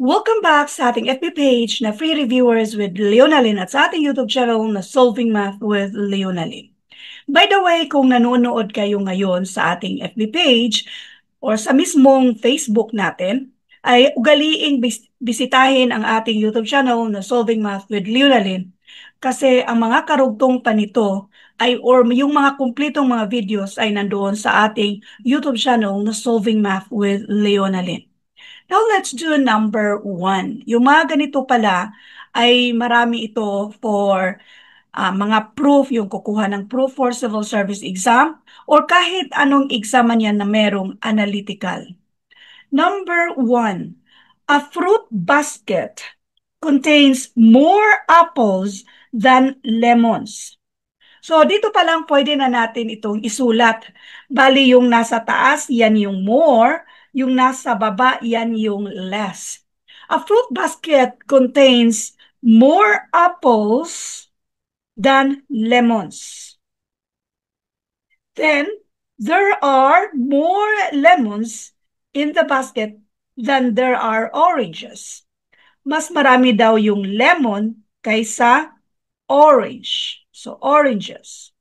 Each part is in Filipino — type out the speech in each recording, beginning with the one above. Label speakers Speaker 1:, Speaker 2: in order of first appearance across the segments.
Speaker 1: Welcome back sa ating FB page na Free Reviewers with Leonalyn at sa ating YouTube channel na Solving Math with Leonalyn. By the way, kung nanonood kayo ngayon sa ating FB page or sa mismong Facebook natin, ay ugaliing bisitahin ang ating YouTube channel na Solving Math with Leonalyn kasi ang mga karugtong pa nito ay or yung mga kumplitong mga videos ay nandoon sa ating YouTube channel na Solving Math with Leonalyn. Now, let's do number 1. Yung mga ganito pala ay marami ito for mga proof, yung kukuha ng proof for civil service exam or kahit anong exam man yan na merong analytical. Number 1, a fruit basket contains more apples than lemons. So, dito pa lang pwede na natin itong isulat. Bali, yung nasa taas, yan yung more. Yung nasa baba, yan yung less. A fruit basket contains more apples than lemons. Then, there are more lemons in the basket than there are oranges. Mas marami daw yung lemon kaysa orange. So, oranges.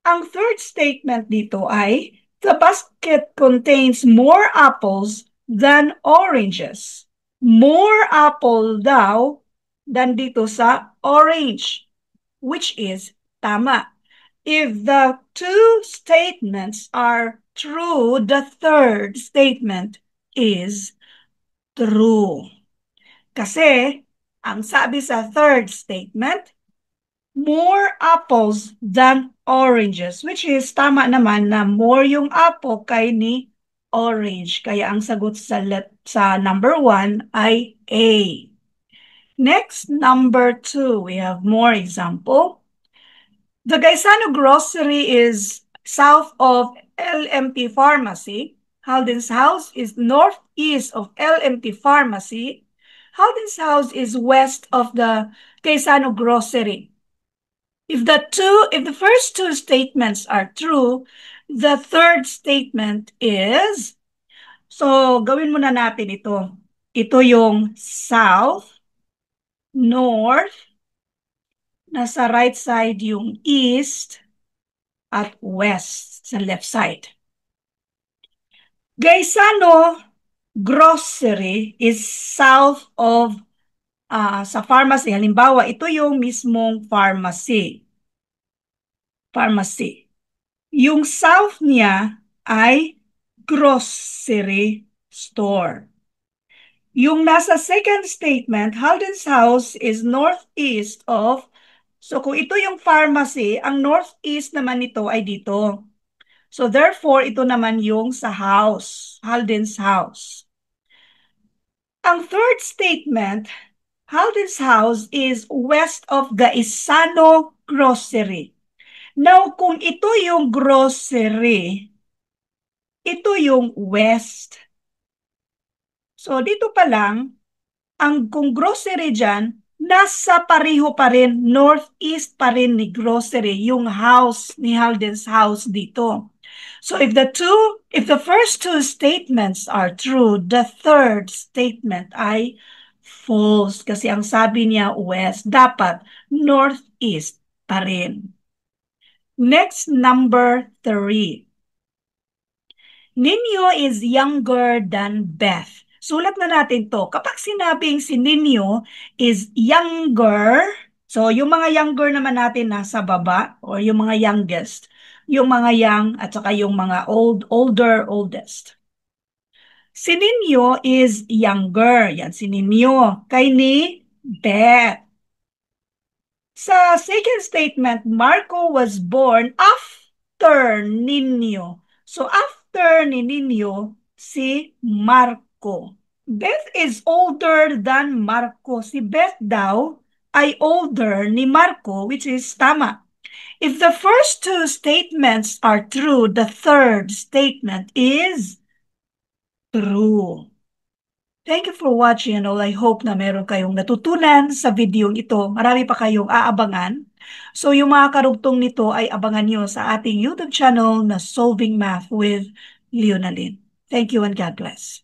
Speaker 1: Ang third statement dito ay, the basket contains more apples than oranges. More apple daw than dito sa orange, which is tama. If the two statements are true, the third statement is true. Kasi, ang sabi sa third statement, more apples than oranges, which is tama naman na more yung apple kay ni orange. Kaya ang sagot sa number 1 ay A. Next, number 2, we have more example. The Gaisano Grocery is south of LMT Pharmacy. Halden's house is northeast of LMT Pharmacy. Halden's house is west of the Gaisano Grocery. If the first two statements are true, the third statement is, so gawin muna natin ito. Ito yung south, north, nasa right side yung east, at west sa left side. Gaisano Grocery is south of sa pharmacy. Halimbawa, ito yung mismong pharmacy. Yung south niya ay grocery store. Yung nasa second statement, Halden's house is northeast of, so kung ito yung pharmacy, ang northeast naman nito ay dito. So therefore, ito naman yung sa house, Halden's house. Ang third statement, Halden's house is west of Gaisano Grocery. Now, kung ito yung grocery, ito yung west. So, dito pa lang, kung grocery dyan, nasa pareho pa rin, northeast pa rin ni grocery, yung house ni Halden's house dito. So, if the first two statements are true, the third statement ay false. Kasi ang sabi niya west, dapat northeast pa rin. Next, number 3. Nino is younger than Beth. Sulat na natin to. Kapag sinabing si Nino is younger, so yung mga younger naman natin nasa baba, or yung mga youngest, yung mga young at saka yung mga older, oldest. Si Nino is younger. Yan si Nino. Kay ni Beth. Sa second statement, Marco was born after Nino. So after ni Nino, si Marco. Beth is older than Marco. Si Beth daw ay older ni Marco, which is tama. If the first two statements are true, the third statement is true. Thank you for watching and all. I hope na meron kayong natutunan sa video ito. Marami pa kayong aabangan. So yung mga karugtong nito ay abangan nyo sa ating YouTube channel na Solving Math with Leonalyn. Thank you and God bless.